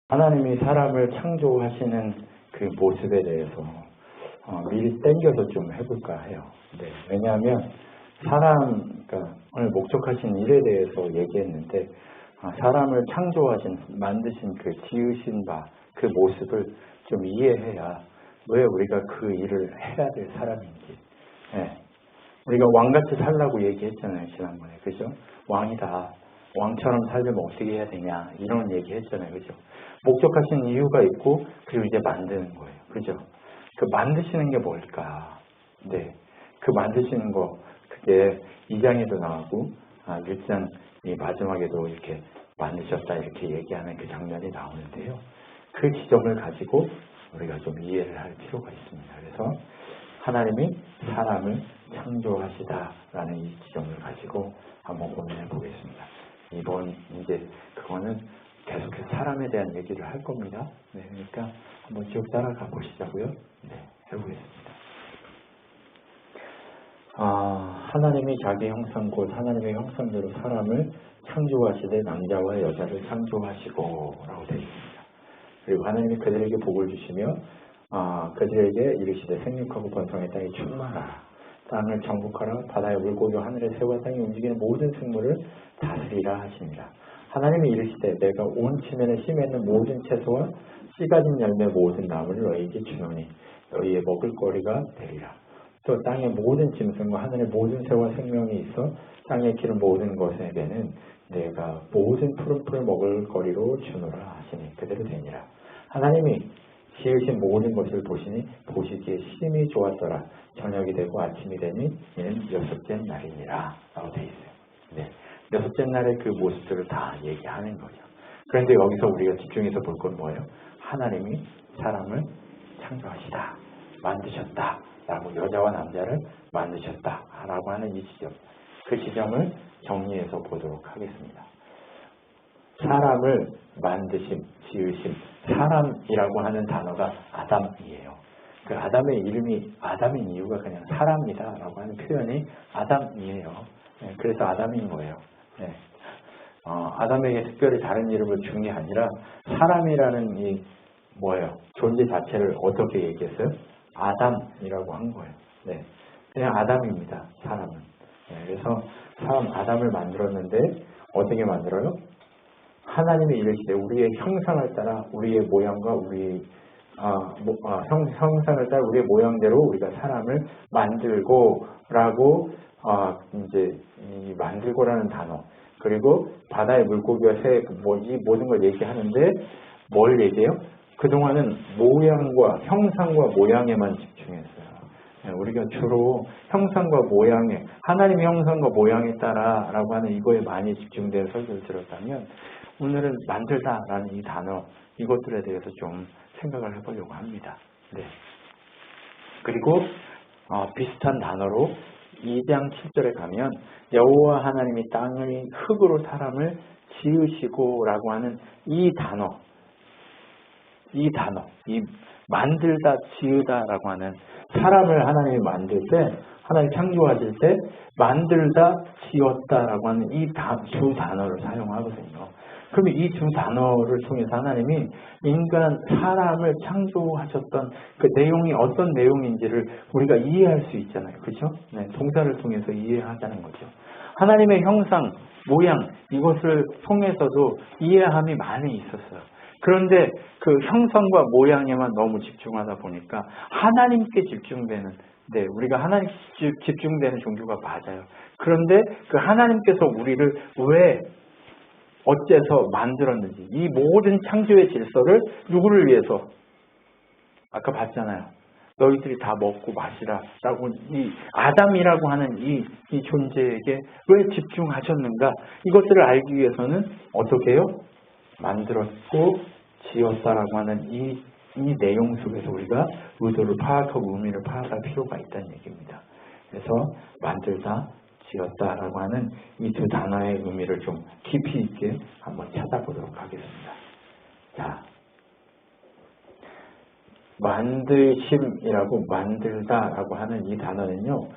하나님이 사람을 창조하시는 그 모습에 대해서 미리 땡겨서 좀 해볼까 해요. 네, 왜냐하면 사람을 목적하신 일에 대해서 얘기했는데 사람을 만드신 그 지으신 바 그 모습을 좀 이해해야 왜 우리가 그 일을 해야 될 사람인지. 네, 우리가 왕같이 살라고 얘기했잖아요, 지난번에. 그죠? 왕이다. 왕처럼 살려면 어떻게 해야 되냐 이런 얘기 했잖아요. 그죠? 목적하신 이유가 있고 그리고 이제 만드는 거예요. 그죠? 그 만드시는 게 뭘까? 네, 그 만드시는 거 그게 2장에도 나오고 1장 이 마지막에도 이렇게 만드셨다 이렇게 얘기하는 그 장면이 나오는데요. 그 지점을 가지고 우리가 좀 이해를 할 필요가 있습니다. 그래서 하나님이 사람을 창조하시다라는 이 지점을 가지고 한번 고민해 보겠습니다. 이번 이제 그거는 계속해서 사람에 대한 얘기를 할 겁니다. 네, 그러니까 한번 쭉 따라가 보시자고요. 네, 해보겠습니다. 하나님이 자기 형상 곧 하나님의 형상대로 사람을 창조하시되 남자와 여자를 창조하시고 라고 되어 있습니다. 그리고 하나님이 그들에게 복을 주시며 그들에게 이르시되 생육하고 번성의 땅에 충만하라. 땅을 정복하라. 바다의 물고기와 하늘의 새와 땅에 움직이는 모든 생물을 다스리라 하십니다. 하나님이 이르시되 내가 온 지면에 심에 있는 모든 채소와 씨 가진 열매 모든 나무를 너희에게 주노니 너희의 먹을거리가 되리라. 또 땅의 모든 짐승과 하늘의 모든 새와 생명이 있어 땅에 기른 모든 것에게는 내가 모든 푸른 풀을 먹을거리로 주노라 하시니 그대로 되니라. 하나님이 지으신 모든 것을 보시니 보시기에 심히 좋았더라. 저녁이 되고 아침이 되니 이는 여섯째 날이니라 라고 되어 있어요. 네, 여섯째 날의 그 모습들을 다 얘기하는 거죠. 그런데 여기서 우리가 집중해서 볼 건 뭐예요? 하나님이 사람을 창조하시다, 만드셨다 라고 여자와 남자를 만드셨다 라고 하는 이 지점, 그 지점을 정리해서 보도록 하겠습니다. 사람을 만드심, 지으심, 사람이라고 하는 단어가 아담이에요. 그 아담의 이름이 아담인 이유가 그냥 사람이다 라고 하는 표현이 아담이에요. 네, 그래서 아담인 거예요. 네. 아담에게 특별히 다른 이름을 준 게 아니라 사람이라는 이 존재 자체를 어떻게 얘기했어요? 아담이라고 한 거예요. 네, 그냥 아담입니다. 사람은. 네, 그래서 아담을 만들었는데 어떻게 만들어요? 하나님이 이르시되 우리의 형상을 따라 우리의 모양과 우리 형상을 따라 우리의 모양대로 우리가 사람을 만들고라고 이제 이 만들고라는 단어 그리고 바다의 물고기와 새 이 모든 걸 얘기하는데 뭘 얘기해요? 그동안은 모양과 형상과 모양에만 집중했어요. 우리가 주로 형상과 모양에 하나님의 형상과 모양에 따라라고 하는 이거에 많이 집중된 설교를 들었다면 오늘은 만들다라는 이 단어 이것들에 대해서 좀 생각을 해보려고 합니다. 네. 그리고 비슷한 단어로 2장 7절에 가면 여호와 하나님이 땅의 흙으로 사람을 지으시고라고 하는 이 단어, 이 만들다, 지으다라고 하는 사람을 하나님이 만들 때, 하나님 창조하실 때 만들다, 지었다라고 하는 이 두 단어를 사용하거든요. 그러면 이 두 단어를 통해서 하나님이 사람을 창조하셨던 그 내용이 어떤 내용인지를 우리가 이해할 수 있잖아요. 그렇죠? 네, 동사를 통해서 이해하자는 거죠. 하나님의 형상, 모양 이것을 통해서도 이해함이 많이 있었어요. 그런데 그 형상과 모양에만 너무 집중하다 보니까 하나님께 집중되는 우리가 하나님께 집중되는 종교가 맞아요. 그런데 그 하나님께서 우리를 왜 어째서 만들었는지 이 모든 창조의 질서를 누구를 위해서 아까 봤잖아요. 너희들이 다 먹고 마시라 라고 이 아담이라고 하는 이 존재에게 왜 집중하셨는가 이것들을 알기 위해서는 어떻게 해요? 만들었고 지었다라고 하는 이 내용 속에서 우리가 의도를 파악하고 의미를 파악할 필요가 있다는 얘기입니다. 그래서 만들다, 지었다라고 하는 이 두 단어의 의미를 좀 깊이 있게 한번 찾아보도록 하겠습니다. 자, 만드심이라고 만들다라고 하는 이 단어는요.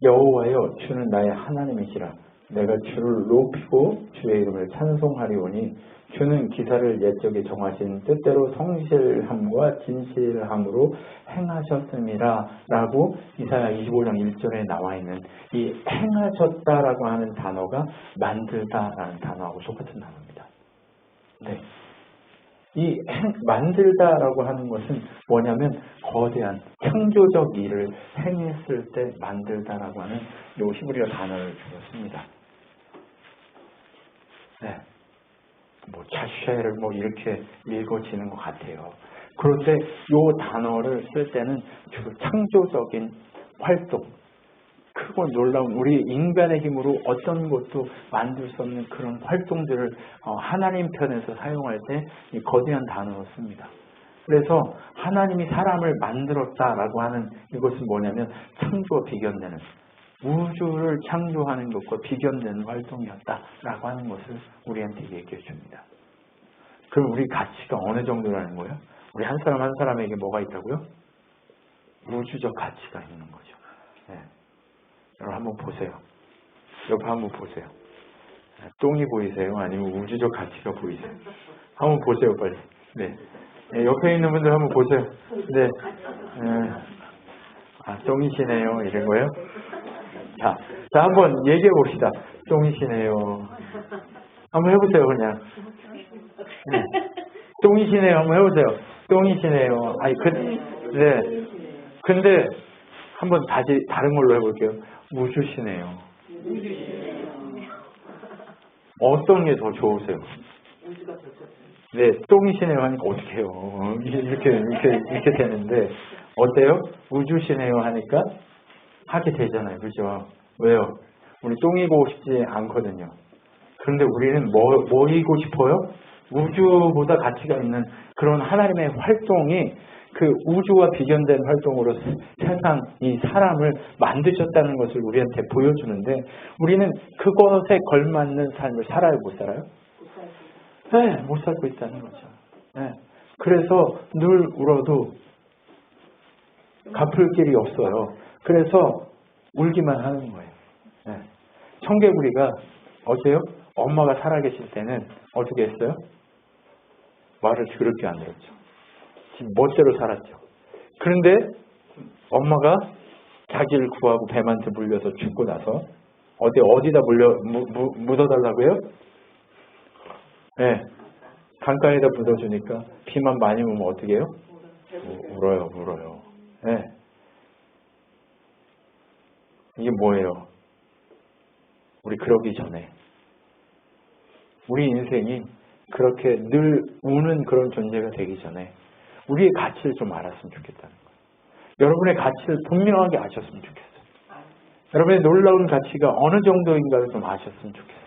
여호와여 주는 나의 하나님이시라 내가 주를 높이고 주의 이름을 찬송하리오니 주는 기사를 옛적에 정하신 뜻대로 성실함과 진실함으로 행하셨습니다. 라고 이사야 25장 1절에 나와 있는 이 행하셨다라고 하는 단어가 만들다라는 단어하고 똑같은 단어입니다. 네. 이 만들다라고 하는 것은 뭐냐면 거대한 창조적 일을 행했을 때 만들다라고 하는 요 히브리어 단어를 주었습니다. 네. 뭐 자쉐를 뭐 이렇게 읽어지는 것 같아요. 그런데 요 단어를 쓸 때는 주로 창조적인 활동, 크고 놀라운 우리 인간의 힘으로 어떤 것도 만들 수 없는 그런 활동들을 하나님 편에서 사용할 때 이 거대한 단어로 씁니다. 그래서 하나님이 사람을 만들었다라고 하는 이것은 뭐냐면 창조와 비견되는 우주를 창조하는 것과 비견되는 활동이었다라고 하는 것을 우리한테 얘기해 줍니다. 그럼 우리 가치가 어느 정도라는 거예요? 우리 한 사람 한 사람에게 뭐가 있다고요? 우주적 가치가 있는 거죠. 네. 여러분 한번 보세요. 옆에 한번 보세요. 똥이 보이세요? 아니면 우주적 가치가 보이세요? 한번 보세요, 빨리. 네. 네, 옆에 있는 분들 한번 보세요. 네. 아, 똥이시네요. 이런 거예요? 자, 한번 얘기해 봅시다. 똥이시네요. 한번 해보세요, 그냥. 네. 똥이시네요. 한번 해보세요. 똥이시네요. 아니, 네. 근데 한번 다른 걸로 해볼게요. 우주시네요. 어떤 게 더 좋으세요? 네, 똥이시네요 하니까 어떡해요. 이렇게 되는데, 어때요? 우주시네요 하니까 하게 되잖아요. 그죠? 왜요? 우리 똥이고 싶지 않거든요. 그런데 우리는 뭐이고 싶어요? 우주보다 가치가 있는 그런 하나님의 활동이 그 우주와 비견된 활동으로 세상 이 사람을 만드셨다는 것을 우리한테 보여주는데 우리는 그것에 걸맞는 삶을 살아요? 못 살아요? 네, 못 살고 있다는 거죠. 네. 그래서 늘 울어도 갚을 길이 없어요. 그래서 울기만 하는 거예요. 네. 청개구리가 어때요? 엄마가 살아계실 때는 어떻게 했어요? 말을 더럽게 안 들었죠. 멋대로 살았죠. 그런데 엄마가 자기를 구하고 뱀한테 물려서 죽고 나서 어디다 묻어달라고요? 네. 강가에다 묻어주니까 비만 많이 오면 어떻게 해요? 울어요. 네. 이게 뭐예요? 우리 그러기 전에 우리 인생이 그렇게 늘 우는 그런 존재가 되기 전에 우리의 가치를 좀 알았으면 좋겠다는 거예요. 여러분의 가치를 분명하게 아셨으면 좋겠어요. 여러분의 놀라운 가치가 어느 정도인가를 좀 아셨으면 좋겠어요.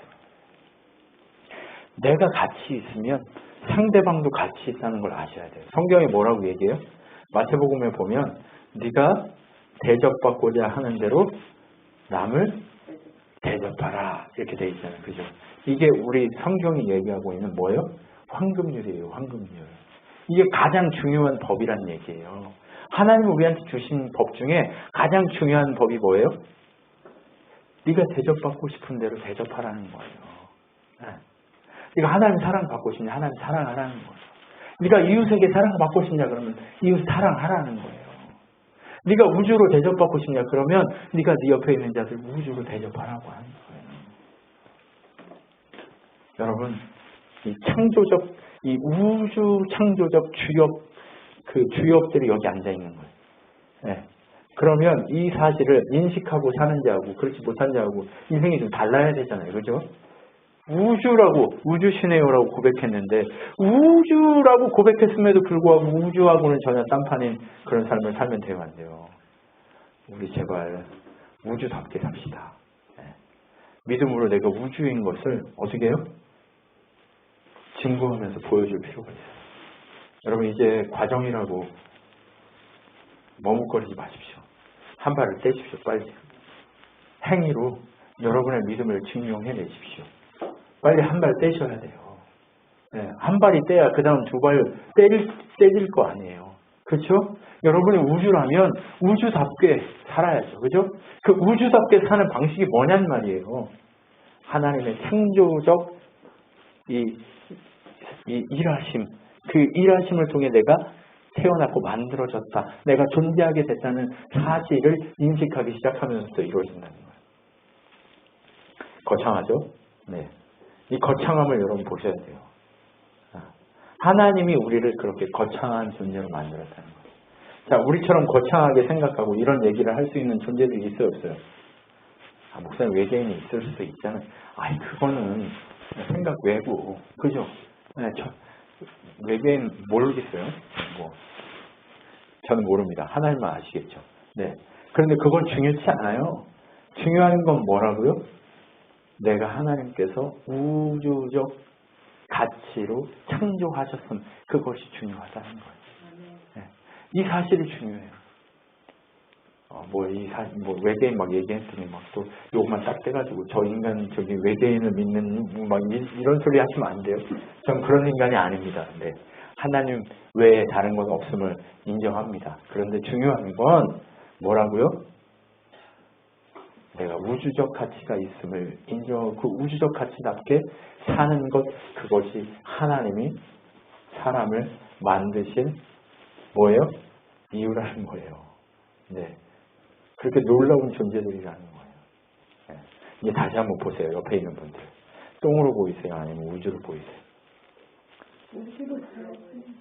내가 가치 있으면 상대방도 가치 있다는 걸 아셔야 돼요. 성경에 뭐라고 얘기해요? 마태복음에 보면 네가 대접받고자 하는 대로 남을 대접하라 이렇게 돼 있잖아요. 그죠? 이게 우리 성경이 얘기하고 있는 뭐예요? 황금률이에요. 황금률. 이게 가장 중요한 법이란 얘기예요. 하나님 우리한테 주신 법 중에 가장 중요한 법이 뭐예요? 네가 대접받고 싶은 대로 대접하라는 거예요. 네. 네가 하나님 사랑받고 싶냐? 하나님 사랑하라는 거예요. 네가 이웃에게 사랑받고 싶냐? 그러면 이웃 사랑하라는 거예요. 네가 우주로 대접받고 싶냐? 그러면 네가 네 옆에 있는 자들 우주로 대접하라고 하는 거예요. 여러분, 이 창조적, 이 우주 창조적 주역들이 여기 앉아 있는 거예요. 네. 그러면 이 사실을 인식하고 사는 자하고 그렇지 못한 자하고 인생이 좀 달라야 되잖아요. 그죠? 우주시네요라고 고백했는데 우주라고 고백했음에도 불구하고 우주하고는 전혀 딴판인 그런 삶을 살면 돼요, 안 돼요? 우리 제발 우주답게 삽시다. 네. 믿음으로 내가 우주인 것을 어떻게 해요? 증거하면서 보여줄 필요가 있어요. 여러분 이제 과정이라고 머뭇거리지 마십시오. 한 발을 떼십시오. 빨리. 행위로 여러분의 믿음을 증명해내십시오. 빨리 한 발 떼셔야 돼요. 네, 한 발이 떼야 그 다음 두 발 떼질 거 아니에요. 그렇죠? 여러분이 우주라면 우주답게 살아야죠. 그죠? 그 우주답게 사는 방식이 뭐냐는 말이에요. 하나님의 창조적 이 일하심, 그 일하심을 통해 내가 태어났고 만들어졌다. 내가 존재하게 됐다는 사실을 인식하기 시작하면서 이루어진다는 거예요. 거창하죠? 네. 이 거창함을 여러분 보셔야 돼요. 하나님이 우리를 그렇게 거창한 존재로 만들었다는 거예요. 자, 우리처럼 거창하게 생각하고 이런 얘기를 할 수 있는 존재들이 있어요, 없어요? 목사님 외계인이 있을 수도 있잖아요. 아니, 그거는 생각 외고, 그죠? 네, 외계인 모르겠어요. 저는 모릅니다. 하나님만 아시겠죠. 네. 그런데 그건 중요치 않아요. 중요한 건 뭐라고요? 내가 하나님께서 우주적 가치로 창조하셨음, 그것이 중요하다는 거예요. 네. 이 사실이 중요해요. 외계인 막 얘기했더니 막 또 욕만 딱 떼가지고 저 인간 저기 외계인을 믿는 막 이런 소리 하시면 안 돼요. 전 그런 인간이 아닙니다. 네. 하나님 외에 다른 건 없음을 인정합니다. 그런데 중요한 건 뭐라고요? 내가 우주적 가치가 있음을 인정하고 그 우주적 가치답게 사는 것, 그것이 하나님이 사람을 만드신 뭐예요? 이유라는 거예요. 네. 그렇게 놀라운 존재들이라는 거예요. 네. 이제 다시 한번 보세요. 옆에 있는 분들. 똥으로 보이세요? 아니면 우주로 보이세요?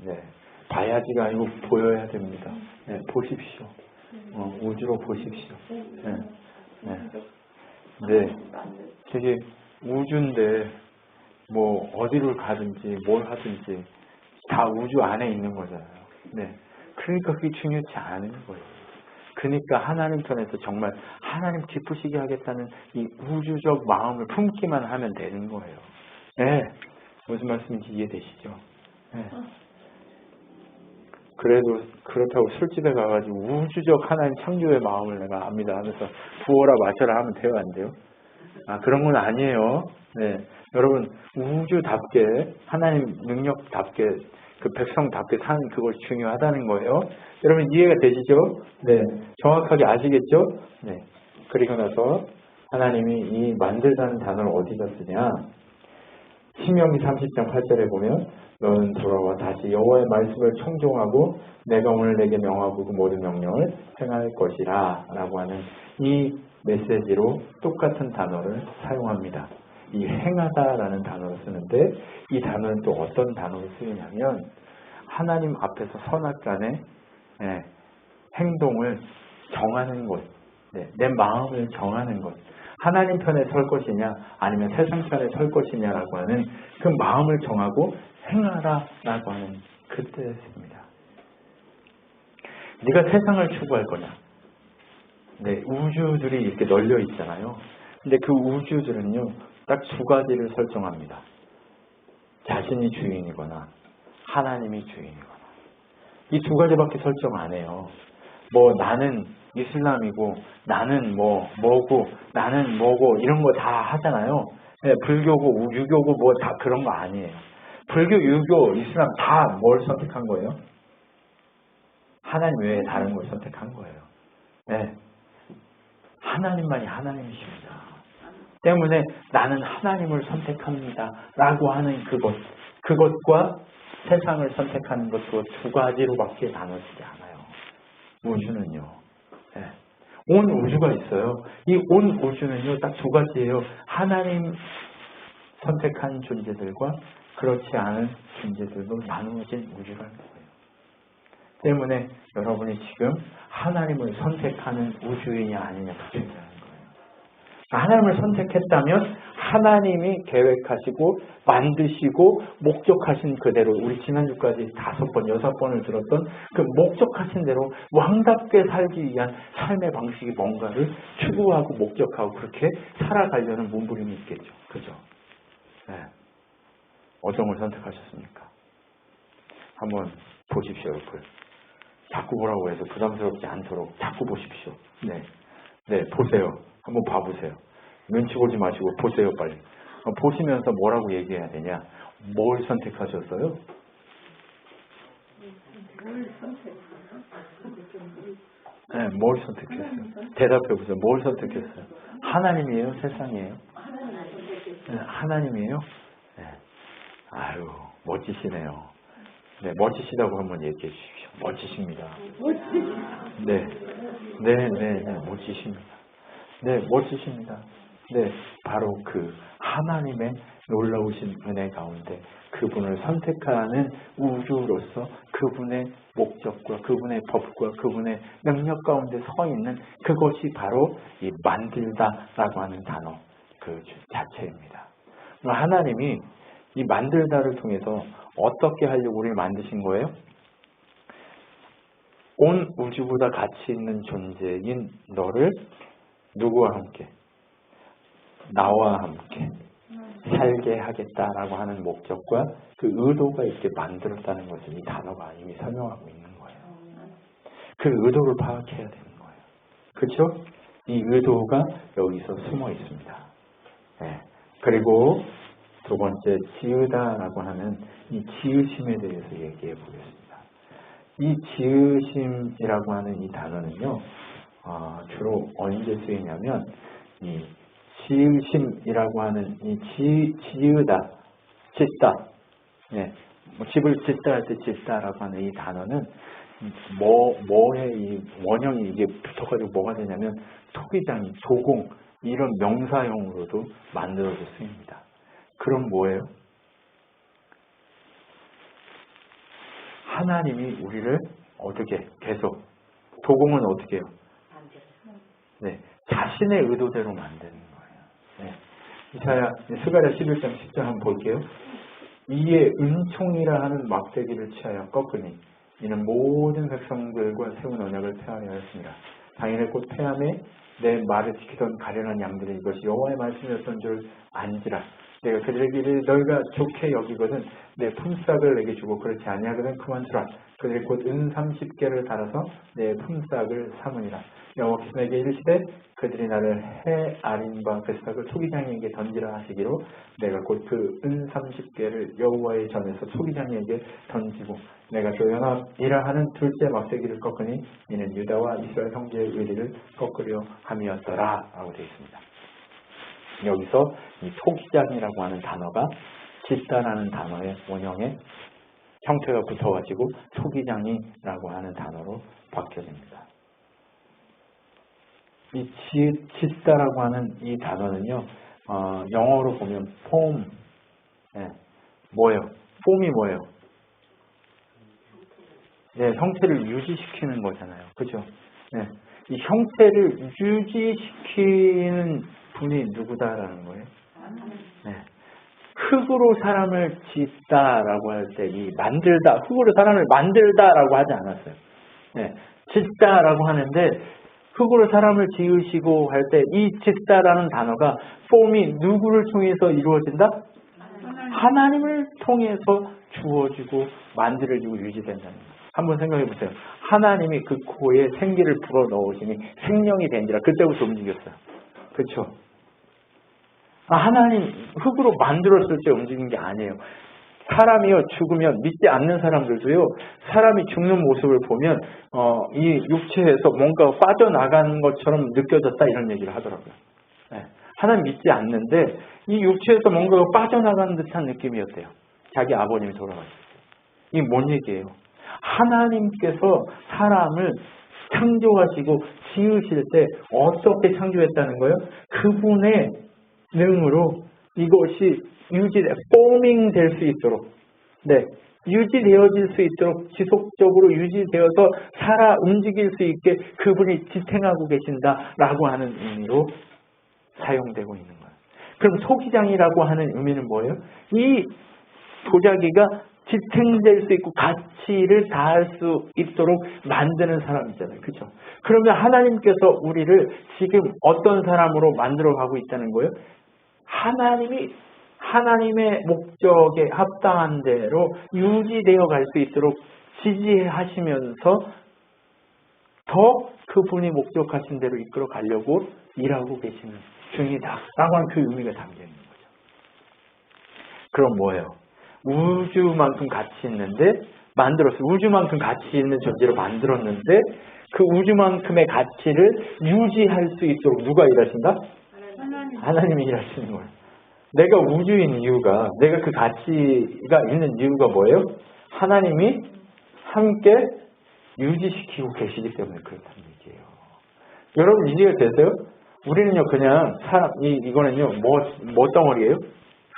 네. 봐야지가 아니고 보여야 됩니다. 네. 보십시오. 우주로 보십시오. 네. 네. 네. 되게 우주인데 뭐 어디를 가든지 뭘 하든지 다 우주 안에 있는 거잖아요. 네. 그러니까 그게 중요치 않은 거예요. 그러니까 하나님 편에서 정말 하나님 기쁘시게 하겠다는 이 우주적 마음을 품기만 하면 되는 거예요. 네. 무슨 말씀인지 이해되시죠? 네. 그래도 그렇다고 술집에 가가지고 우주적 하나님 창조의 마음을 내가 압니다 하면서 부어라 마셔라 하면 돼요, 안 돼요? 그런 건 아니에요. 네. 여러분, 우주답게 하나님 능력답게 그 백성답게 사는 그것이 중요하다는 거예요. 여러분 이해가 되시죠? 네. 정확하게 아시겠죠? 네. 그리고 나서 하나님이 이 만들다는 단어를 어디다 쓰냐? 신명기 30장 8절에 보면 너는 돌아와 다시 여호와의 말씀을 청종하고 내가 오늘 내게 명하고 그 모든 명령을 행할 것이라 라고 하는 이 메시지로 똑같은 단어를 사용합니다. 이 행하다라는 단어를 쓰는데 이 단어는 또 어떤 단어를 쓰느냐면 하나님 앞에서 선악간의 행동을 정하는 것, 내 마음을 정하는 것, 하나님 편에 설 것이냐 아니면 세상 편에 설 것이냐라고 하는 그 마음을 정하고 행하라라고 하는 그 뜻입니다. 네가 세상을 추구할 거냐? 네, 우주들이 이렇게 널려 있잖아요. 근데 그 우주들은요, 딱 두 가지를 설정합니다. 자신이 주인이거나 하나님이 주인이거나. 이 두 가지밖에 설정 안 해요. 뭐 나는 이슬람이고 나는 뭐고 나는 뭐고 이런 거 다 하잖아요. 네, 불교고 유교고 뭐 다 그런 거 아니에요. 불교, 유교, 이슬람 다 뭘 선택한 거예요? 하나님 외에 다른 걸 선택한 거예요. 네. 하나님만이 하나님이십니다. 때문에 나는 하나님을 선택합니다. 라고 하는 그것과 세상을 선택하는 것도 두 가지로밖에 나눠지지 않아요. 우주는요. 네. 온 우주가 있어요. 이 온 우주는요. 딱 두 가지예요. 하나님 선택한 존재들과 그렇지 않은 존재들로 나누어진 우주라는 거예요. 때문에 여러분이 지금 하나님을 선택하는 우주인이 아니냐가 중요한 거예요. 하나님을 선택했다면 하나님이 계획하시고 만드시고 목적하신 그대로 우리 지난주까지 5번, 6번을 들었던 그 목적하신 대로 왕답게 살기 위한 삶의 방식이 뭔가를 추구하고 목적하고 그렇게 살아가려는 몸부림이 있겠죠. 그죠? 네. 어떤 걸 선택하셨습니까? 한번 보십시오, 옆을. 자꾸 보라고 해서 부담스럽지 않도록 자꾸 보십시오. 네. 네, 보세요. 한번 봐보세요. 눈치 보지 마시고 보세요, 빨리. 보시면서 뭐라고 얘기해야 되냐? 뭘 선택하셨어요? 네, 뭘 선택했어요? 대답해 보세요. 뭘 선택했어요? 하나님이에요? 세상이에요? 하나님이에요. 네. 아유, 멋지시네요. 네, 멋지시다고 한번 얘기해 주십시오. 멋지십니다. 네, 멋지십니다. 네, 멋지십니다. 네, 바로 그 하나님의 놀라우신 은혜 가운데 그분을 선택하는 우주로서 그분의 목적과 그분의 법과 그분의 능력 가운데 서 있는 그것이 바로 이 만들다라고 하는 단어 그 자체입니다. 하나님이 이 만들다를 통해서 어떻게 하려고 우리를 만드신 거예요? 온 우주보다 가치 있는 존재인 너를 누구와 함께? 나와 함께 살게 하겠다라고 하는 목적과 그 의도가 이렇게 만들었다는 것을 이 단어가 이미 설명하고 있는 거예요. 그 의도를 파악해야 되는 거예요. 그렇죠? 이 의도가 여기서 숨어 있습니다. 네. 그리고 두 번째 지으다라고 하는 이 지으심에 대해서 얘기해 보겠습니다. 이 지으심이라고 하는 이 단어는요, 주로 언제 쓰이냐면 이 지으심이라고 하는 이 지으다, 짓다, 네, 집을 짓다 할 때 짓다라고 하는 이 단어는 뭐의 이 원형이 이게 붙어가지고 뭐가 되냐면 토기장이, 도공 이런 명사형으로도 만들어져 쓰입니다. 그럼 뭐예요? 하나님이 우리를 어떻게 계속 도공은 어떻게 해요? 네, 자신의 의도대로 만드는 거예요. 네. 스가랴 11장 10절 한번 볼게요. 이에 은총이라 하는 막대기를 취하여 꺾으니 이는 모든 백성들과 세운 언약을 폐하려 하였습니다. 당일에 곧 폐함에 내 말을 지키던 가련한 양들이 이것이 여호와의 말씀이었던 줄 안지라. 내가 그들에게 너희가 좋게 여기거든 내 품삯을 내게 주고 그렇지 아니하거든 그만 두라. 그들이 곧 은 30개를 달아서 내 품삯을 삼으니라. 여호와께서 내게 이르시되 그들이 나를 헤아린 바 그 싹을 토기장이에게 던지라 하시기로 내가 곧 그 은 30개를 여호와의 전에서 토기장이에게 던지고 내가 또 연합이라 하는 둘째 막대기를 꺾으니 이는 유다와 이스라엘 형제의 의리를 꺾으려 함이었더라 라고 되어 있습니다. 여기서 이 토기장이라고 하는 단어가 짓다라는 단어의 원형에 형태가 붙어가지고 토기장이라고 하는 단어로 바뀌어집니다. 이 짓다라고 하는 이 단어는요, 영어로 보면 form, 뭐예요? form이 뭐예요? 네, 형태를 유지시키는 거잖아요. 그죠? 네, 이 형태를 유지시키는 분이 누구다라는 거예요? 네. 흙으로 사람을 짓다라고 할 때 이 만들다, 흙으로 사람을 만들다라고 하지 않았어요. 네, 짓다라고 하는데 흙으로 사람을 지으시고 할 때 이 짓다라는 단어가 폼이 누구를 통해서 이루어진다? 하나님을 통해서 주어지고 만들어지고 유지된다는 거예요. 한번 생각해 보세요. 하나님이 그 코에 생기를 불어 넣으시니 생명이 된지라 그때부터 움직였어요. 그렇죠? 하나님 흙으로 만들었을 때 움직인 게 아니에요. 사람이요 죽으면 믿지 않는 사람들도요 사람이 죽는 모습을 보면 이 육체에서 뭔가 빠져나가는 것처럼 느껴졌다 이런 얘기를 하더라고요. 네. 하나님 믿지 않는데 이 육체에서 뭔가가 빠져나가는 듯한 느낌이었대요. 자기 아버님이 돌아가셨어요. 이게 뭔 얘기예요? 하나님께서 사람을 창조하시고 지으실 때 어떻게 창조했다는 거예요? 그분의 능으로 이것이 포밍 될 수 있도록, 네, 유지되어질 수 있도록 지속적으로 유지되어서 살아 움직일 수 있게 그분이 지탱하고 계신다라고 하는 의미로 사용되고 있는 거예요. 그럼 토기장이라고 하는 의미는 뭐예요? 이 도자기가 지탱될 수 있고 가치를 다할 수 있도록 만드는 사람이잖아요. 그렇죠? 그러면 하나님께서 우리를 지금 어떤 사람으로 만들어 가고 있다는 거예요? 하나님의 목적에 합당한 대로 유지되어 갈 수 있도록 지지하시면서 더 그분이 목적하신 대로 이끌어 가려고 일하고 계시는 중이다 라고 하는 그 의미가 담겨 있는 거죠. 그럼 뭐예요? 우주만큼 가치 있는데 만들었어요. 우주만큼 가치 있는 존재로 만들었는데 그 우주만큼의 가치를 유지할 수 있도록 누가 일하신다? 하나님이 일하시는 거예요. 내가 우주인 이유가, 내가 그 가치가 있는 이유가 뭐예요? 하나님이 함께 유지시키고 계시기 때문에 그렇다는 얘기예요. 여러분 이해가 되세요? 우리는요 그냥 이거는요 뭐 덩어리예요?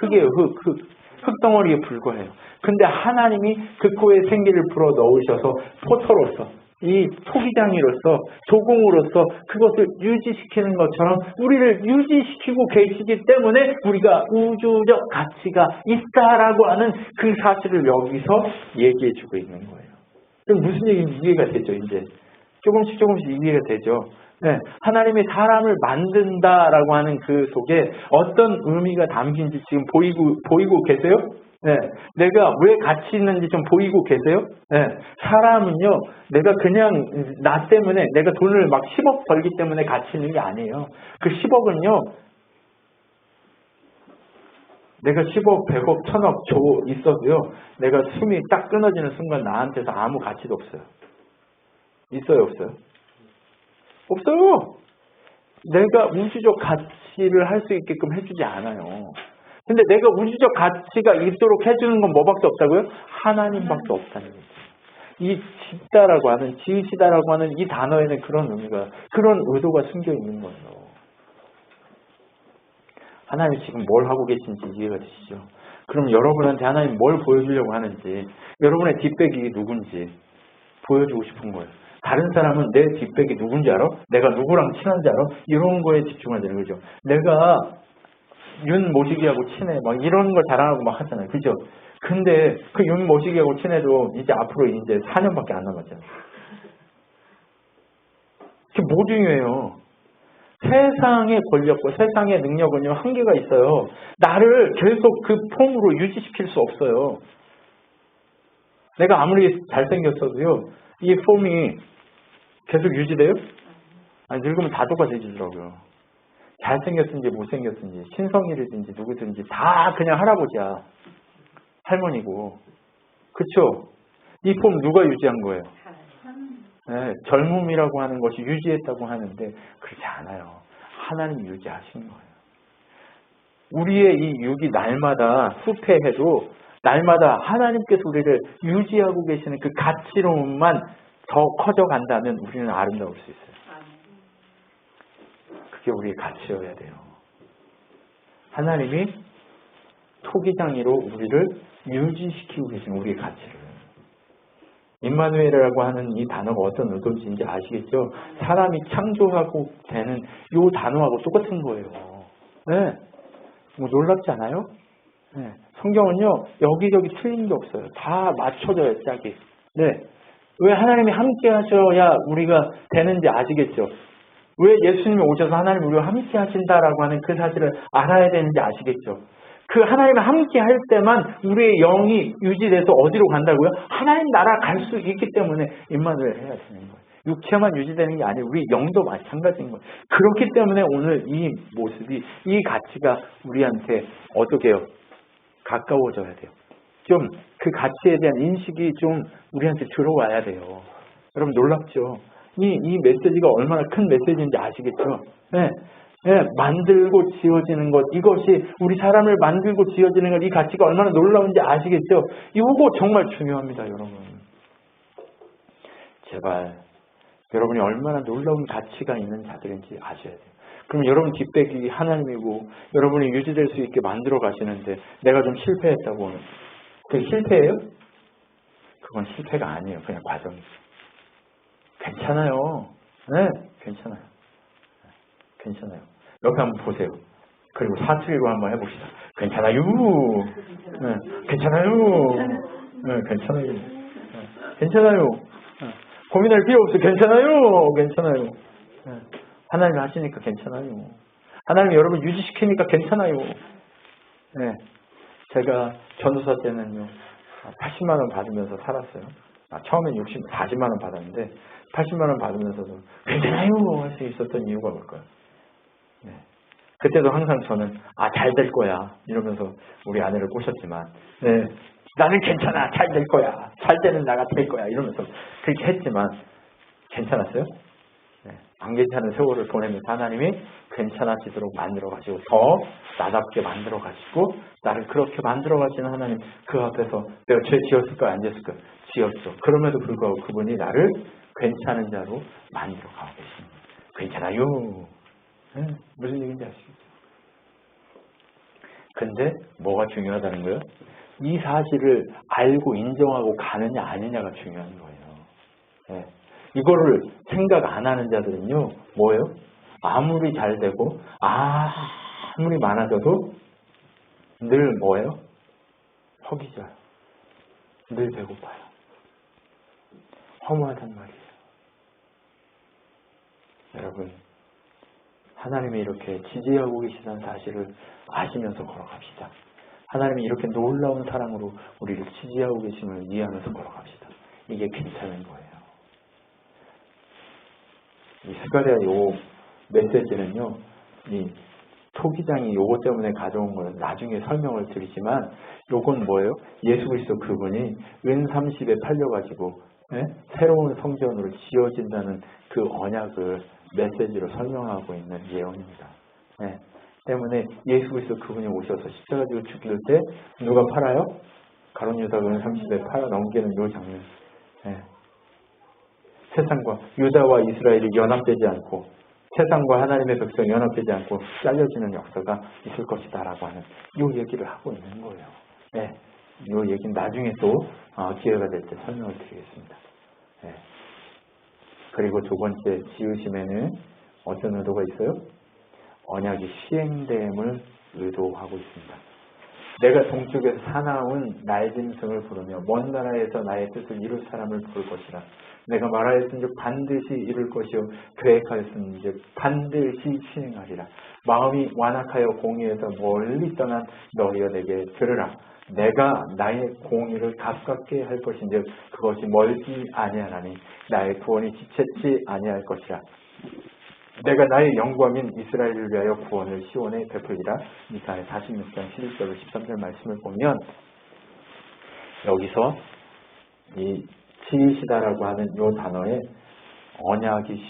흙이에요. 흙 덩어리에 불과해요. 근데 하나님이 그 코에 생기를 불어 넣으셔서 포터로서, 이 토기장이로서, 조공으로서 그것을 유지시키는 것처럼 우리를 유지시키고 계시기 때문에 우리가 우주적 가치가 있다라고 하는 그 사실을 여기서 얘기해주고 있는 거예요. 그럼 무슨 얘기인지 이해가 되죠, 이제. 조금씩 이해가 되죠. 네, 하나님이 사람을 만든다라고 하는 그 속에 어떤 의미가 담긴지 지금 보이고 계세요? 네, 내가 왜 가치 있는지 좀 보이고 계세요? 네, 사람은요, 내가 그냥 나 때문에 내가 돈을 막 10억 벌기 때문에 가치 있는 게 아니에요. 그 10억은요, 내가 10억, 100억, 1000억 있어도요, 내가 숨이 딱 끊어지는 순간 나한테서 아무 가치도 없어요. 있어요, 없어요? 없어요. 내가 우주적 가치를 할 수 있게끔 해주지 않아요. 근데 내가 우주적 가치가 있도록 해주는 건 뭐밖에 없다고요? 하나님밖에 없다는 거죠. 이 짓다라고 하는, 지으시다라고 하는 이 단어에는 그런 의미가, 그런 의도가 숨겨 있는 거예요. 하나님 지금 뭘 하고 계신지 이해가 되시죠? 그럼 여러분한테 하나님 뭘 보여주려고 하는지, 여러분의 뒷백이 누군지 보여주고 싶은 거예요. 다른 사람은 내 뒷백이 누군지 알아? 내가 누구랑 친한지 알아? 이런 거에 집중해야 되는 거죠. 내가 윤 모시기하고 친해. 막 이런 걸 자랑하고 막 하잖아요. 그죠? 근데 그 윤 모시기하고 친해도 이제 앞으로 이제 4년밖에 안 남았잖아요. 그게 뭐 중요해요? 세상의 권력과 세상의 능력은요, 한계가 있어요. 나를 계속 그 폼으로 유지시킬 수 없어요. 내가 아무리 잘생겼어도요, 이 폼이 계속 유지돼요? 아니, 늙으면 다 똑같아지더라고요. 잘생겼든지 못생겼든지 신성이든지 누구든지 다 그냥 할아버지야. 할머니고. 그쵸? 이 폼 누가 유지한 거예요? 네, 젊음이라고 하는 것이 유지했다고 하는데 그렇지 않아요. 하나님이 유지하신 거예요. 우리의 이 육이 날마다 후퇴해도 날마다 하나님께서 우리를 유지하고 계시는 그 가치로만 더 커져간다면 우리는 아름다울 수 있어요. 그게 우리의 가치여야 돼요. 하나님이 토기장이로 우리를 유지시키고 계신 우리의 가치를. 임마누엘이라고 하는 이 단어가 어떤 의도인지 아시겠죠? 사람이 창조하고 되는 이 단어하고 똑같은 거예요. 네. 뭐 놀랍지 않아요? 네. 성경은요, 여기저기 틀린 게 없어요. 다 맞춰져요, 짝이. 네. 왜 하나님이 함께 하셔야 우리가 되는지 아시겠죠? 왜 예수님이 오셔서 하나님 우리와 함께 하신다라고 하는 그 사실을 알아야 되는지 아시겠죠? 그 하나님과 함께 할 때만 우리의 영이 유지돼서 어디로 간다고요? 하나님 나라 갈 수 있기 때문에 임마누엘 해야 되는 거예요. 육체만 유지되는 게 아니에요. 우리 영도 마찬가지인 거예요. 그렇기 때문에 오늘 이 모습이, 이 가치가 우리한테 어떻게 해요? 가까워져야 돼요. 좀 그 가치에 대한 인식이 좀 우리한테 들어와야 돼요. 여러분 놀랍죠? 이 메시지가 얼마나 큰 메시지인지 아시겠죠? 네. 네, 만들고 지어지는 것, 이것이 우리 사람을 만들고 지어지는 것, 이 가치가 얼마나 놀라운지 아시겠죠? 이거 정말 중요합니다, 여러분. 제발 여러분이 얼마나 놀라운 가치가 있는 자들인지 아셔야 돼요. 그럼 여러분 뒷백이 하나님이고 여러분이 유지될 수 있게 만들어 가시는데 내가 좀 실패했다고 하면 그게 실패예요? 그건 실패가 아니에요. 그냥 과정이죠. 괜찮아요. 네, 괜찮아요. 괜찮아요. 옆에 한번 보세요. 그리고 사투리로 한번 해봅시다. 괜찮아요. 네, 괜찮아요. 네, 괜찮아요. 네, 괜찮아요. 네, 고민할 필요 없어요. 괜찮아요. 괜찮아요. 네, 하나님 하시니까 괜찮아요. 하나님 여러분 유지시키니까 괜찮아요. 네, 제가 전도사 때는요. 80만 원 받으면서 살았어요. 처음엔 40만 원 받았는데 80만 원 받으면서도 괜찮아요 할 수 있었던 이유가 뭘까요? 네. 그때도 항상 저는 잘 될 거야 이러면서 우리 아내를 꼬셨지만 네. 나는 괜찮아 잘 될 거야 잘 되는 나가 될 거야 이러면서 그렇게 했지만 괜찮았어요? 안 괜찮은 세월을 보내면서 하나님이 괜찮아지도록 만들어 가시고 더 나답게 만들어 가시고 나를 그렇게 만들어 가시는 하나님, 그 앞에서 내가 죄 지었을까 안 지었을까? 지었어. 그럼에도 불구하고 그분이 나를 괜찮은 자로 만들어 가고 계십니다. 괜찮아요. 무슨 얘기인지 아시겠죠? 근데 뭐가 중요하다는 거예요? 이 사실을 알고 인정하고 가느냐 아니냐가 중요한 거예요. 이거를 생각 안 하는 자들은요, 뭐예요? 아무리 잘 되고, 아무리 많아져도 늘 뭐예요? 허기져요. 늘 배고파요. 허무하단 말이에요. 여러분, 하나님이 이렇게 지지하고 계시다는 사실을 아시면서 걸어갑시다. 하나님이 이렇게 놀라운 사랑으로 우리를 지지하고 계심을 이해하면서 걸어갑시다. 이게 괜찮은 거예요. 이 스가랴 요 메시지는요, 이 토기장이 요것 때문에 가져온 거는 나중에 설명을 드리지만, 요건 뭐예요? 예수 그리스도 그분이 은 30에 팔려가지고 새로운 성전으로 지어진다는 그 언약을 메시지로 설명하고 있는 예언입니다. 때문에 예수 그리스도 그분이 오셔서 십자가 지고 죽일 때 누가 팔아요? 가룟 유다가 은 30에 팔아 넘기는 요 장면. 세상과 유다와 이스라엘이 연합되지 않고 세상과 하나님의 백성이 연합되지 않고 잘려지는 역사가 있을 것이다 라고 하는 이 얘기를 하고 있는 거예요. 이 얘기는 나중에 또 기회가 될 때 설명을 드리겠습니다. 그리고 두 번째 지으심에는 어떤 의도가 있어요? 언약이 시행됨을 의도하고 있습니다. 내가 동쪽에서 사나운 나의 짐승을 부르며 먼 나라에서 나의 뜻을 이룰 사람을 부를 것이라. 내가 말하였은즉 반드시 이룰 것이요 계획하였은즉 반드시 시행하리라. 마음이 완악하여 공의에서 멀리 떠난 너희여 내게 들으라. 내가 나의 공의를 가깝게 할 것인즉 그것이 멀지 아니하나니 나의 구원이 지체치 아니할 것이라. 내가 나의 영광인 이스라엘을 위하여 구원을 시온에 베풀리라. 이사야 46장 11절로 13절 말씀을 보면 여기서 이 지으시다라고 하는 이 단어에 언약이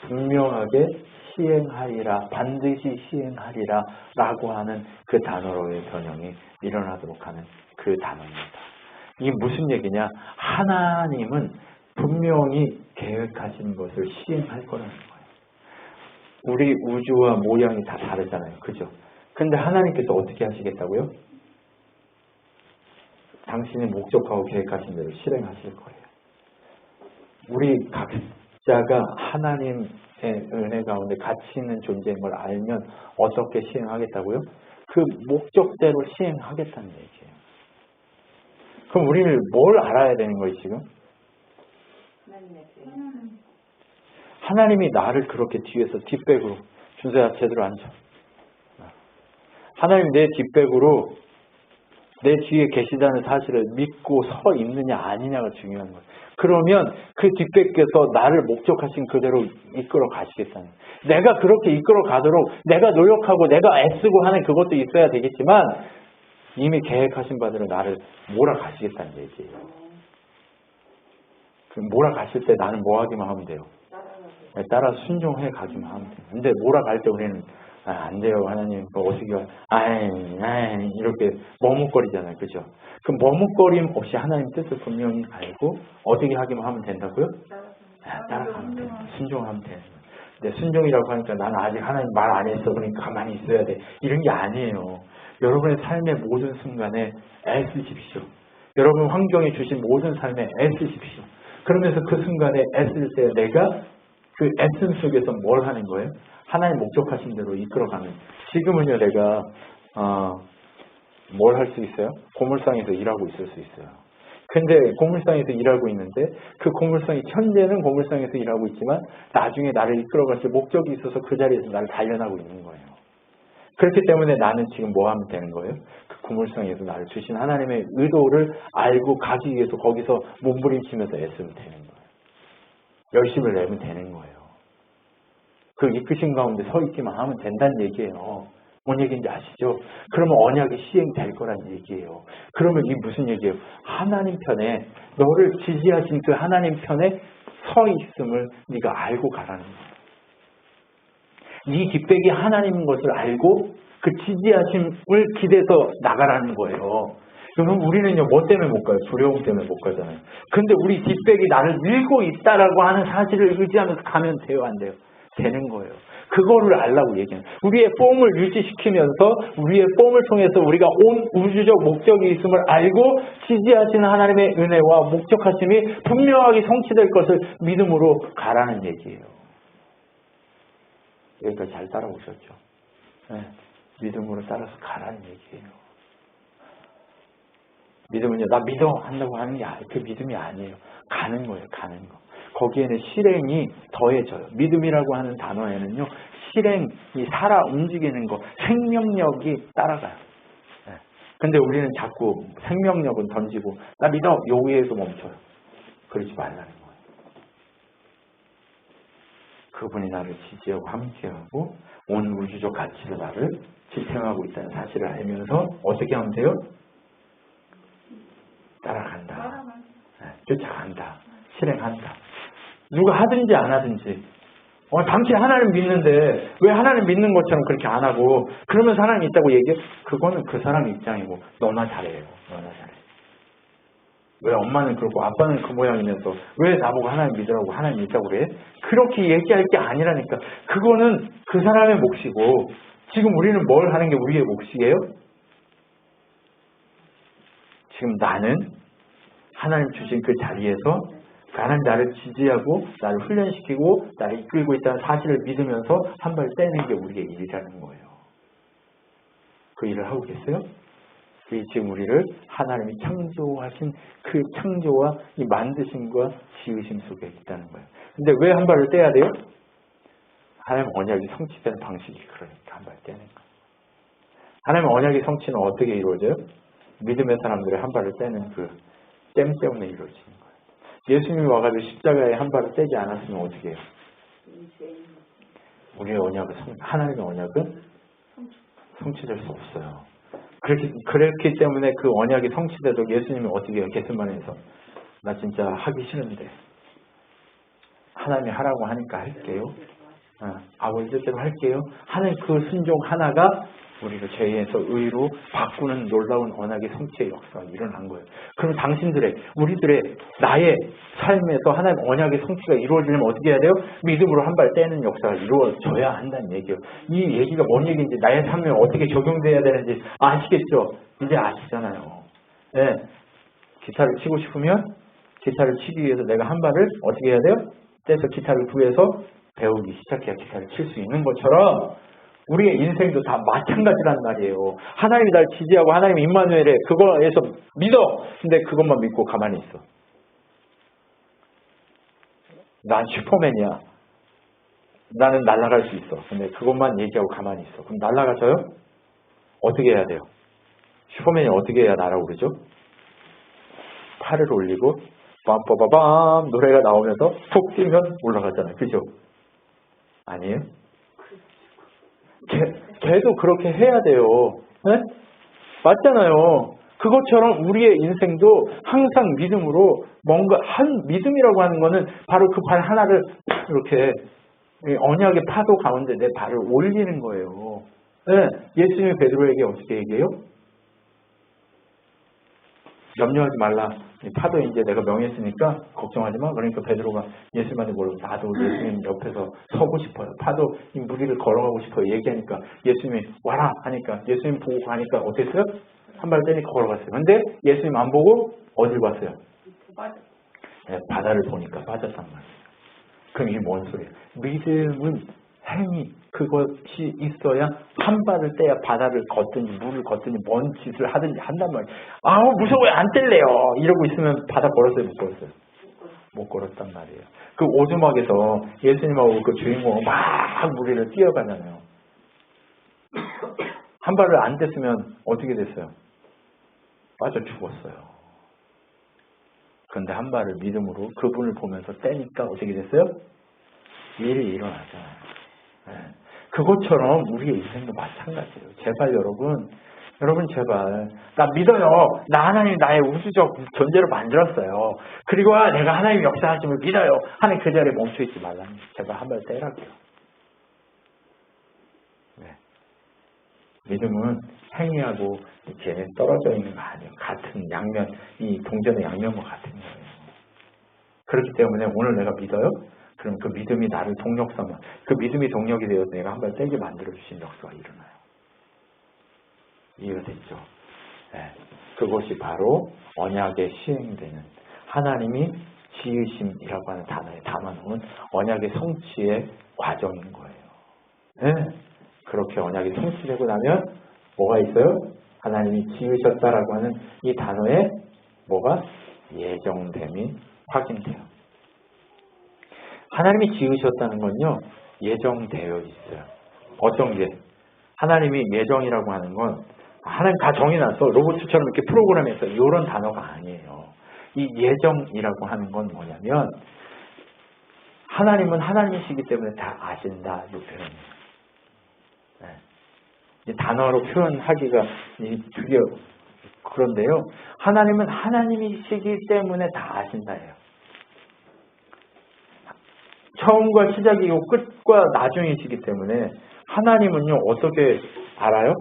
분명하게 시행하리라, 반드시 시행하리라 라고 하는 그 단어로의 변형이 일어나도록 하는 그 단어입니다. 이게 무슨 얘기냐? 하나님은 분명히 계획하신 것을 시행할 거라는 거예요. 우리 우주와 모양이 다 다르잖아요. 그죠? 근데 하나님께서 어떻게 하시겠다고요? 당신이 목적하고 계획하신 대로 실행하실 거예요. 우리 각자가 하나님의 은혜 가운데 가치 있는 존재인 걸 알면 어떻게 시행하겠다고요? 그 목적대로 시행하겠다는 얘기예요. 그럼 우리는 뭘 알아야 되는 거예요, 지금? 하나님이 나를 그렇게 뒤에서 뒷백으로, 준서야 제대로 앉아. 하나님 내 뒷백으로 내 뒤에 계시다는 사실을 믿고 서 있느냐 아니냐가 중요한 거예요. 그러면 그 뒷백께서 나를 목적하신 그대로 이끌어 가시겠다는 거예요. 내가 그렇게 이끌어 가도록 내가 노력하고 내가 애쓰고 하는 그것도 있어야 되겠지만 이미 계획하신 바대로 나를 몰아가시겠다는 얘기예요. 그럼 몰아가실 때 나는 뭐 하기만 하면 돼요? 따라 순종해 가기만 하면 돼요. 근데 몰아갈 때 우리는 안 돼요 하나님 어떻게 이렇게 머뭇거리잖아요. 그죠? 그 머뭇거림 없이 하나님 뜻을 분명히 알고 어떻게 하기만 하면 된다고요? 따라가면 돼요. 순종하면 돼요. 근데 순종이라고 하니까 나는 아직 하나님 말 안 했어 그러니까 가만히 있어야 돼. 이런 게 아니에요. 여러분의 삶의 모든 순간에 애쓰십시오. 여러분 환경에 주신 모든 삶에 애쓰십시오. 그러면서 그 순간에 애쓸 때 내가 그 애씀 속에서 뭘 하는 거예요? 하나님 목적하신 대로 이끌어가는. 지금은요 내가 뭘 할 수 있어요? 고물상에서 일하고 있을 수 있어요. 근데 고물상에서 일하고 있는데 그 고물상이 현재는 고물상에서 일하고 있지만 나중에 나를 이끌어갈 때 목적이 있어서 그 자리에서 나를 단련하고 있는 거예요. 그렇기 때문에 나는 지금 뭐 하면 되는 거예요? 그 고물상에서 나를 주신 하나님의 의도를 알고 가기 위해서 거기서 몸부림치면서 애쓰면 되는 거예요. 열심을 내면 되는 거예요. 그 이끄신 가운데 서 있기만 하면 된다는 얘기예요. 뭔 얘기인지 아시죠? 그러면 언약이 시행될 거란 얘기예요. 그러면 이게 무슨 얘기예요? 하나님 편에 너를 지지하신 그 하나님 편에 서 있음을 네가 알고 가라는 거예요. 네 뒷백이 하나님인 것을 알고 그 지지하심을 기대서 나가라는 거예요. 그러면 우리는요, 뭐 때문에 못 가요? 두려움 때문에 못 가잖아요. 근데 우리 뒷백이 나를 밀고 있다라고 하는 사실을 의지하면서 가면 돼요, 안 돼요? 되는 거예요. 그거를 알라고 얘기해요. 우리의 폼을 유지시키면서 우리의 폼을 통해서 우리가 온 우주적 목적이 있음을 알고 지지하시는 하나님의 은혜와 목적하심이 분명하게 성취될 것을 믿음으로 가라는 얘기예요. 여기까지 잘 따라오셨죠? 네, 믿음으로 따라서 가라는 얘기예요. 믿음은요, 나 믿어 한다고 하는 게 그 믿음이 아니에요. 가는 거예요, 가는 거. 거기에는 실행이 더해져요. 믿음이라고 하는 단어에는요, 실행이 살아 움직이는 거, 생명력이 따라가요. 네. 근데 우리는 자꾸 생명력은 던지고, 나 믿어! 여기에서 멈춰요. 그러지 말라는 거예요. 그분이 나를 지지하고 함께하고, 온 우주적 가치로 나를 지탱하고 있다는 사실을 알면서 어떻게 하면 돼요? 따라간다. 네, 쫓아간다. 실행한다. 누가 하든지 안 하든지. 당신 하나님 믿는데 왜 하나님 믿는 것처럼 그렇게 안 하고 그러면서 하나님 있다고 얘기해? 그거는 그 사람 입장이고 너나 잘해요. 너나 잘해. 왜 엄마는 그러고 아빠는 그 모양이면서 왜 나보고 하나님 믿으라고 하나님 있다고 그래? 그렇게 얘기할 게 아니라니까. 그거는 그 사람의 몫이고 지금 우리는 뭘 하는 게 우리의 몫이에요? 지금 나는 하나님 주신 그 자리에서 하나님 나를 지지하고 나를 훈련시키고 나를 이끌고 있다는 사실을 믿으면서 한 발 떼는 게 우리의 일이라는 거예요. 그 일을 하고 계세요? 그게 지금 우리를 하나님이 창조하신 그 창조와 이 만드심과 지으심 속에 있다는 거예요. 근데 왜 한 발을 떼야 돼요? 하나님 언약이 성취되는 방식이 그러니까 한 발 떼는 거예요. 하나님 언약의 성취는 어떻게 이루어져요? 믿음의 사람들의 한 발을 떼는 그 땜 때문에 이루어지는 거예요. 예수님이 와가지고 십자가에 한 발을 떼지 않았으면 어떻게 해요? 우리의 언약은, 하나님의 언약은 성취될 수 없어요. 그렇기 때문에 그 언약이 성취되도록 예수님이 어떻게 해요? 겟세마네에서 나 진짜 하기 싫은데 하나님이 하라고 하니까 할게요. 아버지 뜻대로 할게요. 하는 그 순종 하나가 우리를 죄에서 의로 바꾸는 놀라운 언약의 성취의 역사가 일어난 거예요. 그럼 우리들의 나의 삶에서 하나님 언약의 성취가 이루어지려면 어떻게 해야 돼요? 믿음으로 한 발 떼는 역사가 이루어져야 한다는 얘기예요. 이 얘기가 뭔 얘기인지 나의 삶에 어떻게 적용돼야 되는지 아시겠죠? 이제 아시잖아요. 네. 기타를 치고 싶으면 기타를 치기 위해서 내가 한 발을 어떻게 해야 돼요? 떼서 기타를 구해서 배우기 시작해야 기타를 칠 수 있는 것처럼 우리의 인생도 다 마찬가지란 말이에요. 하나님이 날 지지하고 하나님이 임마누엘에 그거에서 믿어. 근데 그것만 믿고 가만히 있어. 난 슈퍼맨이야. 나는 날아갈 수 있어. 근데 그것만 얘기하고 가만히 있어. 그럼 날아가서요? 어떻게 해야 돼요? 슈퍼맨이 어떻게 해야 날아오고 그러죠? 팔을 올리고 빰빠바밤 노래가 나오면서 톡 뛰면 올라가잖아요. 그죠? 아니에요? 걔도 그렇게 해야 돼요. 네? 맞잖아요. 그것처럼 우리의 인생도 항상 믿음으로 뭔가 믿음이라고 하는 거는 바로 그 발 하나를 이렇게 언약의 파도 가운데 내 발을 올리는 거예요. 네? 예수님이 베드로에게 어떻게 얘기해요? 염려하지 말라. 파도 이제 내가 명했으니까 걱정하지 마. 그러니까 베드로가 예수님한테 뭐라고 나도 예수님 옆에서 서고 싶어요. 파도 이 무리를 걸어가고 싶어요. 얘기하니까 예수님이 와라 하니까 예수님 보고 가니까 어땠어요? 한 발 떼니까 걸어갔어요. 근데 예수님 안 보고 어딜 봤어요? 네, 바다를 보니까 빠졌단 말이에요. 그럼 이게 뭔 소리예요? 믿음은 행위 그것이 있어야 한 발을 떼야 바다를 걷든지 물을 걷든지 뭔 짓을 하든지 한단 말이에요. 아우 무서워요 안 뗄래요 이러고 있으면 바다 걸었어요 못 걸었어요? 못 걸었단 말이에요. 그 오두막에서 예수님하고 그 주인공은 막 무리를 뛰어가잖아요. 한 발을 안 뗐으면 어떻게 됐어요? 빠져 죽었어요. 그런데 한 발을 믿음으로 그분을 보면서 떼니까 어떻게 됐어요? 일이 일어나잖아요. 네. 그것처럼 우리의 인생도 마찬가지예요. 제발 여러분 여러분 제발 나 믿어요. 나 하나님 나의 우주적 존재로 만들었어요. 그리고 내가 하나님 역사하심을 믿어요. 하나님 그 자리에 멈춰있지 말라니. 제발 한 발 떼라고요. 네. 믿음은 행위하고 이렇게 떨어져 있는 거 아니에요. 같은 양면, 이 동전의 양면과 같은 거예요. 그렇기 때문에 오늘 내가 믿어요? 그럼 그 믿음이 나를 동력 삼아. 그 믿음이 동력이 되어서 내가 한 발 떼게 만들어주신 역사가 일어나요. 이해가 됐죠? 네. 그것이 바로 언약에 시행되는 하나님이 지으심이라고 하는 단어에 담아놓은 언약의 성취의 과정인 거예요. 네. 그렇게 언약이 성취되고 나면 뭐가 있어요? 하나님이 지으셨다라고 하는 이 단어에 뭐가 예정됨이 확인돼요. 하나님이 지으셨다는 건요, 예정되어 있어요. 어떤 게? 하나님이 예정이라고 하는 건 하나님 다 정해놨어. 로봇처럼 이렇게 프로그램해서 이런 단어가 아니에요. 이 예정이라고 하는 건 뭐냐면 하나님은 하나님이시기 때문에 다 아신다. 이 표현이에요. 네. 이 단어로 표현하기가 되게 그런데요. 하나님은 하나님이시기 때문에 다 아신다예요. 처음과 시작이고 끝과 나중이시기 때문에 하나님은요. 어떻게 알아요?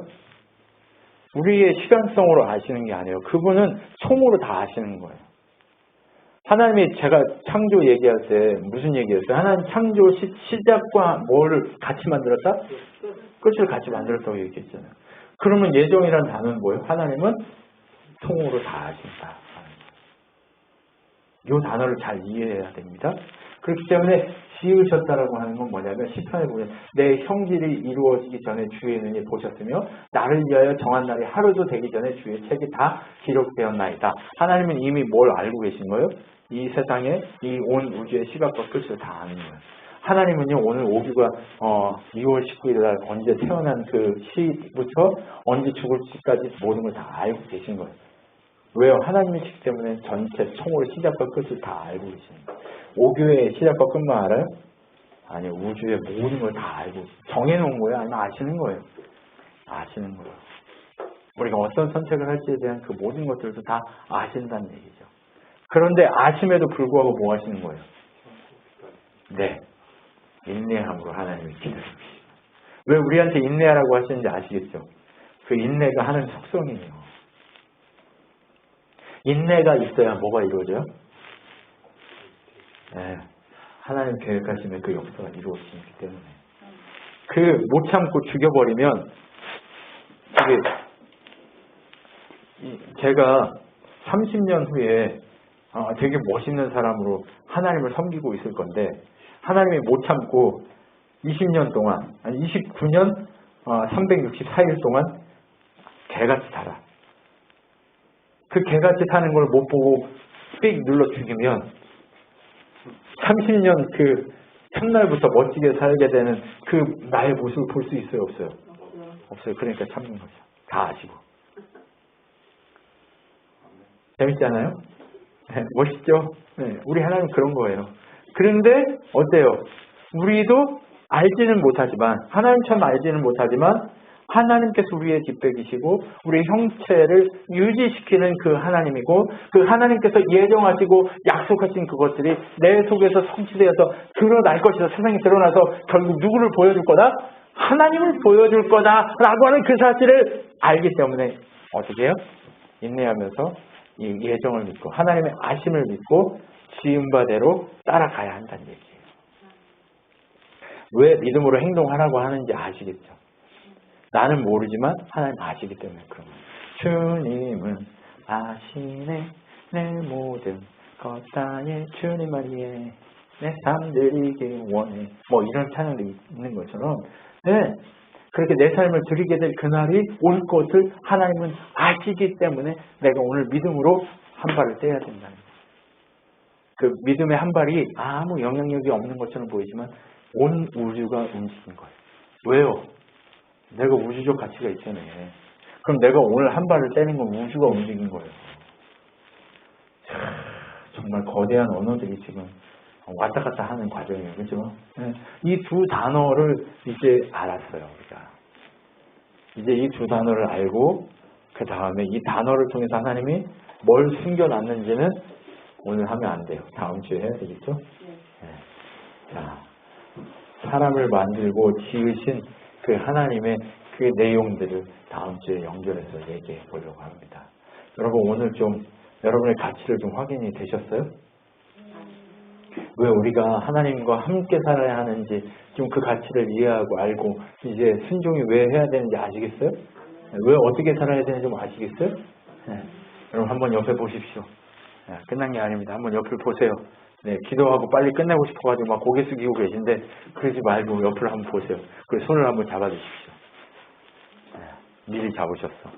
우리의 시간성으로 아시는 게 아니에요. 그분은 총으로 다 아시는 거예요. 하나님이 제가 창조 얘기할 때 무슨 얘기였어요? 하나님 창조 시작과 뭐를 같이 만들었다? 끝을 같이 만들었다고 얘기했잖아요. 그러면 예정이라는 단어는 뭐예요? 하나님은 총으로 다 아신다. 이 단어를 잘 이해해야 됩니다. 그렇기 때문에 지으셨다라고 하는 건 뭐냐면 시편에 보면 내 형질이 이루어지기 전에 주의 눈이 보셨으며 나를 위하여 정한 날이 하루도 되기 전에 주의 책이 다 기록되었나이다. 하나님은 이미 뭘 알고 계신 거예요? 이 세상에 이 온 우주의 시각과 끝을 다 아는 거예요. 하나님은요 오늘 오규가 2월 19일 날 언제 태어난 그 시부터 언제 죽을지까지 모든 걸 다 알고 계신 거예요. 왜요? 하나님이시기 때문에 전체 총으로 시작과 끝을 다 알고 계시는 거예요. 오교의 시작과 끝만 알아요? 아니요. 우주의 모든 걸 다 알고 정해놓은 거예요? 아니면 아시는 거예요? 아시는 거예요. 우리가 어떤 선택을 할지에 대한 그 모든 것들도 다 아신다는 얘기죠. 그런데 아심에도 불구하고 뭐 하시는 거예요? 네. 인내함으로 하나님을 기다리십시오. 왜 우리한테 인내하라고 하시는지 아시겠죠? 그 인내가 하는 속성이에요. 인내가 있어야 뭐가 이루어져요? 네. 하나님 계획하시는 그 역사가 이루어지기 때문에. 그 못 참고 죽여버리면 이게 제가 30년 후에 되게 멋있는 사람으로 하나님을 섬기고 있을 건데 하나님이 못 참고 20년 동안, 아니 29년 364일 동안 개같이 살아. 그 개같이 사는 걸 못 보고 삑 눌러 죽이면 30년 그 첫날부터 멋지게 살게 되는 그 나의 모습을 볼 수 있어요? 없어요? 없어요. 그러니까 참는 거죠. 다 아시고. 재밌지 않아요? 네, 멋있죠? 네, 우리 하나님 그런 거예요. 그런데 어때요? 우리도 알지는 못하지만 하나님처럼 알지는 못하지만 하나님께서 우리의 뒷백이시고 우리의 형체를 유지시키는 그 하나님이고 그 하나님께서 예정하시고 약속하신 그것들이 내 속에서 성취되어서 드러날 것이다. 세상에 드러나서 결국 누구를 보여줄 거다? 하나님을 보여줄 거다라고 하는 그 사실을 알기 때문에 어떻게 해요? 인내하면서 이 예정을 믿고 하나님의 아심을 믿고 지은 바대로 따라가야 한다는 얘기예요. 왜 믿음으로 행동하라고 하는지 아시겠죠? 나는 모르지만 하나님 아시기 때문에 그런 거예요. 주님은 아시네 내 모든 것 다에 주님을 위해 내 삶 드리길 원해. 뭐 이런 찬양이 있는 것처럼 네, 그렇게 내 삶을 드리게 될 그날이 올 것을 하나님은 아시기 때문에 내가 오늘 믿음으로 한 발을 떼야 된다는 거예요. 그 믿음의 한 발이 아무 영향력이 없는 것처럼 보이지만 온 우주가 움직인 거예요. 왜요? 내가 우주적 가치가 있잖아요. 그럼 내가 오늘 한 발을 떼는 건 우주가 움직인 거예요. 정말 거대한 언어들이 지금 왔다 갔다 하는 과정이에요. 그렇죠? 이 두 단어를 이제 알았어요. 우리가. 이제 이 두 단어를 알고 그 다음에 이 단어를 통해서 하나님이 뭘 숨겨놨는지는 오늘 하면 안 돼요. 다음 주에 해야 되겠죠? 네. 자, 사람을 만들고 지으신 그 하나님의 그 내용들을 다음 주에 연결해서 얘기해 보려고 합니다. 여러분 오늘 좀 여러분의 가치를 좀 확인이 되셨어요? 왜 우리가 하나님과 함께 살아야 하는지 좀 그 가치를 이해하고 알고 이제 순종이 왜 해야 되는지 아시겠어요? 왜 어떻게 살아야 되는지 좀 아시겠어요? 네. 여러분 한번 옆에 보십시오. 네, 끝난 게 아닙니다. 한번 옆을 보세요. 네, 기도하고 빨리 끝내고 싶어가지고 막 고개 숙이고 계신데 그러지 말고 옆을 한번 보세요. 그리고 손을 한번 잡아주십시오. 네, 미리 잡으셨어.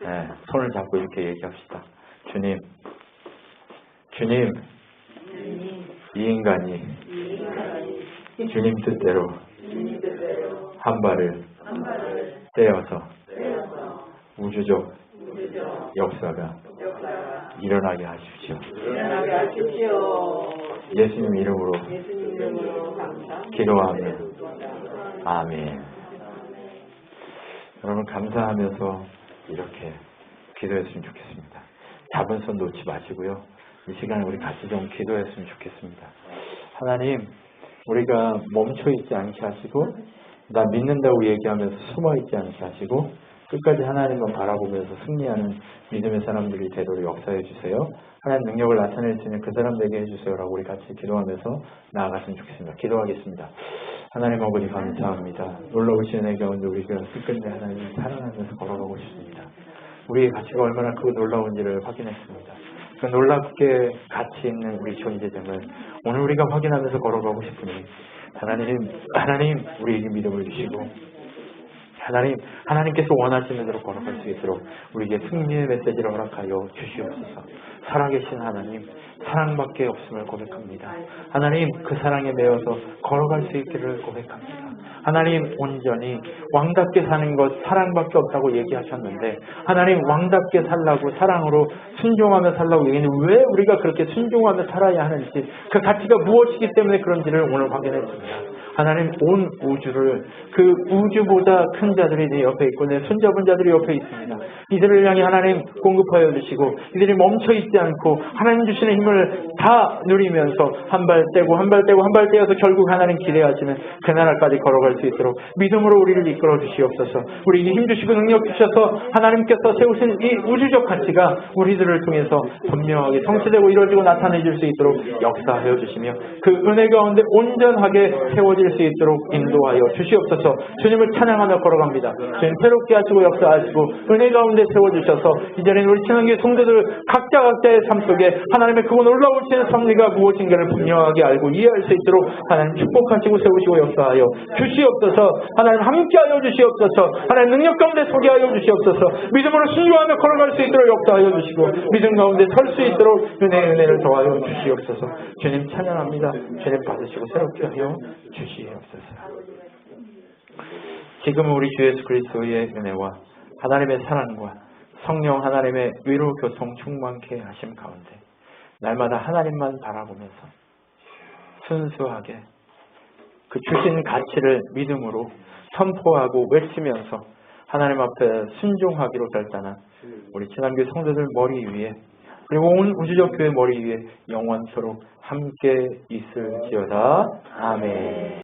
네, 손을 잡고 이렇게 얘기합시다. 주님, 이 인간이 주님 뜻대로 한 발을 떼어서 우주적 역사가 일어나게 하십시오. 예수님 이름으로 기도하며 아멘. 여러분 감사하면서 이렇게 기도했으면 좋겠습니다. 잡은 손 놓지 마시고요. 이 시간에 우리 같이 좀 기도했으면 좋겠습니다. 하나님, 우리가 멈춰있지 않게 하시고 나 믿는다고 얘기하면서 숨어있지 않게 하시고 끝까지 하나님만 바라보면서 승리하는 믿음의 사람들이 되도록 역사해 주세요. 하나님 능력을 나타낼 수 있는 그 사람 되게 해주세요라고 우리 같이 기도하면서 나아갔으면 좋겠습니다. 기도하겠습니다. 하나님 아버지 감사합니다. 놀라우신 은혜 가운데 우리가 끝끝내 하나님을 사랑하면서 걸어가고 싶습니다. 우리의 가치가 얼마나 크고 놀라운지를 확인했습니다. 그 놀랍게 가치 있는 우리 존재됨을 오늘 우리가 확인하면서 걸어가고 싶으니 하나님 우리에게 믿음을 주시고 하나님께서 원하시는 대로 걸어갈 수 있도록 우리에게 승리의 메시지를 허락하여 주시옵소서. 살아계신 하나님, 사랑밖에 없음을 고백합니다. 하나님, 그 사랑에 매여서 걸어갈 수 있기를 고백합니다. 하나님, 온전히 왕답게 사는 것 사랑밖에 없다고 얘기하셨는데 하나님, 왕답게 살라고 사랑으로 순종하며 살라고 얘기했는데 왜 우리가 그렇게 순종하며 살아야 하는지 그 가치가 무엇이기 때문에 그런지를 오늘 확인했습니다. 하나님, 온 우주를 그 우주보다 큰 자들이 내 옆에 있고 내 손잡은 자들이 옆에 있습니다. 이들을 향해 하나님 공급하여 주시고 이들이 멈춰있지 않고 하나님 주시는 힘을 다 누리면서 한 발 떼고 한 발 떼고 한 발 떼어서 결국 하나님 기대하시는 그 나라까지 걸어갈 수 있도록 믿음으로 우리를 이끌어 주시옵소서. 우리에게 힘 주시고 능력 주셔서 하나님께서 세우신 이 우주적 가치가 우리들을 통해서 분명하게 성취되고 이루어지고 나타내질 수 있도록 역사하여 주시며 그 은혜 가운데 온전하게 세워질 수 있도록 인도하여 주시옵소서. 주님을 찬양하며 걸어갑니다. 주님 새롭게 하시고 역사하시고 은혜 가운데 세워주셔서 이제는 우리 친환경 성도들 각자의 삶 속에 하나님의 그 놀라우신 섭리가 무엇인가를 분명하게 알고 이해할 수 있도록 하나님 축복하시고 세우시고 역사하여 주시옵소서. 하나님 함께하여 주시옵소서. 하나님 능력 가운데 소개하여 주시옵소서. 믿음으로 순종하며 걸어갈 수 있도록 역사하여 주시고 믿음 가운데 설 수 있도록 은혜를 더하여 주시옵소서. 주님 찬양합니다. 주님 받으시고 새롭게 하여 주시옵소서. 지금 우리 주 예수 그리스도의 은혜와 하나님의 사랑과 성령 하나님의 위로 교통 충만케 하심 가운데 날마다 하나님만 바라보면서 순수하게 그 주신 가치를 믿음으로 선포하고 외치면서 하나님 앞에 순종하기로 결단한 우리 친환교 성도들 머리 위에 그리고 온 우주적 교회 머리 위에 영원토록 함께 있을지어다. 아멘.